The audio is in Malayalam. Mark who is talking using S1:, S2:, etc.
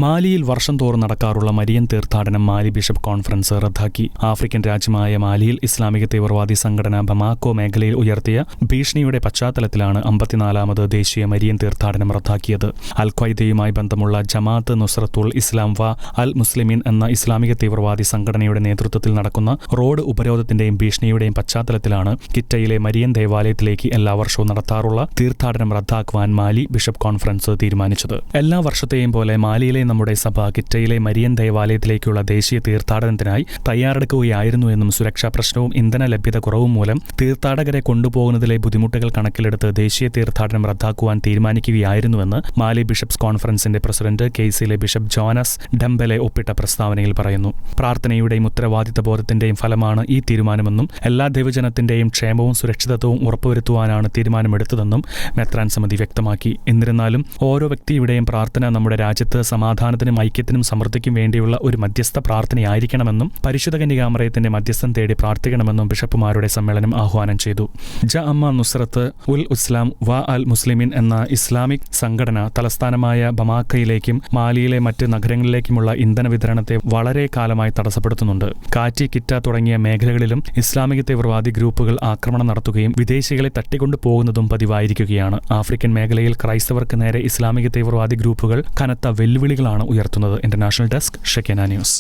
S1: മാലിയിൽ വർഷം തോറും നടക്കാറുള്ള മരിയൻ തീർത്ഥാടനം മാലി ബിഷപ്പ് കോൺഫറൻസ് റദ്ദാക്കി. ആഫ്രിക്കൻ രാജ്യമായ മാലിയിൽ ഇസ്ലാമിക തീവ്രവാദി സംഘടന ബമാക്കോ മേഖലയിൽ ഉയർത്തിയ ഭീഷണിയുടെ പശ്ചാത്തലത്തിലാണ് 54ാമത് ദേശീയ മരിയൻ തീർത്ഥാടനം റദ്ദാക്കിയത്. അൽ ഖ്വയ്ദയുമായി ബന്ധമുള്ള ജമാഅത്ത് നുസ്രത്തുൽ ഇസ്ലാം വ അൽ മുസ്ലിമീൻ എന്ന ഇസ്ലാമിക തീവ്രവാദി സംഘടനയുടെ നേതൃത്വത്തിൽ നടക്കുന്ന റോഡ് ഉപരോധത്തിന്റെയും ഭീഷണിയുടെയും പശ്ചാത്തലത്തിലാണ് കിറ്റയിലെ മരിയൻ ദേവാലയത്തിലേക്ക് എല്ലാ വർഷവും നടത്താറുള്ള തീർത്ഥാടനം റദ്ദാക്കുവാൻ മാലി ബിഷപ്പ് കോൺഫറൻസ് തീരുമാനിച്ചത്. എല്ലാ വർഷത്തെയും പോലെ മാലിയിലെ നമ്മുടെ സഭ കിറ്റയിലെ മരിയൻ ദേവാലയത്തിലേക്കുള്ള ദേശീയ തീർത്ഥാടനത്തിനായി തയ്യാറെടുക്കുകയായിരുന്നുവെന്നും സുരക്ഷാ പ്രശ്നവും ഇന്ധന ലഭ്യത കുറവും മൂലം തീർത്ഥാടകരെ കൊണ്ടുപോകുന്നതിലെ ബുദ്ധിമുട്ടുകൾ കണക്കിലെടുത്ത് ദേശീയ തീർത്ഥാടനം റദ്ദാക്കുവാൻ തീരുമാനിക്കുകയായിരുന്നുവെന്ന് മാലി ബിഷപ്സ് കോൺഫറൻസിന്റെ പ്രസിഡന്റ് കെയ്സിലെ ബിഷപ്പ് ജോനസ് ഡംബെലെ ഒപ്പിട്ട പ്രസ്താവനയിൽ പറയുന്നു. പ്രാർത്ഥനയുടെയും ഉത്തരവാദിത്തബോധത്തിന്റെയും ഫലമാണ് ഈ തീരുമാനമെന്നും എല്ലാ ദൈവജനത്തിന്റെയും ക്ഷേമവും സുരക്ഷിതത്വവും ഉറപ്പുവരുത്തുവാനാണ് തീരുമാനമെടുത്തതെന്നും മെത്രാൻ സമിതി വ്യക്തമാക്കി. എന്നിരുന്നാലും ഓരോ വ്യക്തിയുടെയും പ്രാർത്ഥന നമ്മുടെ രാജ്യത്ത് സമാധാനത്തിനും ഐക്യത്തിനും സമൃദ്ധിക്കും വേണ്ടിയുള്ള ഒരു മധ്യസ്ഥ പ്രാർത്ഥനയായിരിക്കണമെന്നും പരിശുദ്ധ കന്യകാമറിയത്തിന്റെ മധ്യസ്ഥം തേടി പ്രാർത്ഥിക്കണമെന്നും ബിഷപ്പുമാരുടെ സമ്മേളനം ആഹ്വാനം ചെയ്തു. ജഅമ്മ നുസ്രത്ത് ഉൽ ഇസ്ലാം വ അൽ മുസ്ലിമീൻ എന്ന ഇസ്ലാമിക് സംഘടന തലസ്ഥാനമായ ബമാക്കയിലേക്കും മാലിയിലെ മറ്റ് നഗരങ്ങളിലേക്കുമുള്ള ഇന്ധന വിതരണത്തെ വളരെ കാലമായി തടസ്സപ്പെടുത്തുന്നുണ്ട്. കാറ്റി, കിറ്റ തുടങ്ങിയ മേഖലകളിലും ഇസ്ലാമിക തീവ്രവാദി ഗ്രൂപ്പുകൾ ആക്രമണം നടത്തുകയും വിദേശികളെ തട്ടിക്കൊണ്ടു പോകുന്നതും പതിവായിരിക്കുകയാണ്. ആഫ്രിക്കൻ മേഖലയിൽ ക്രൈസ്തവർക്ക് നേരെ ഇസ്ലാമിക തീവ്രവാദി ഗ്രൂപ്പുകൾ കനത്ത വെല്ലുവിളികളാണ് ഉയർത്തുന്നത്. International desk, Shekinah news.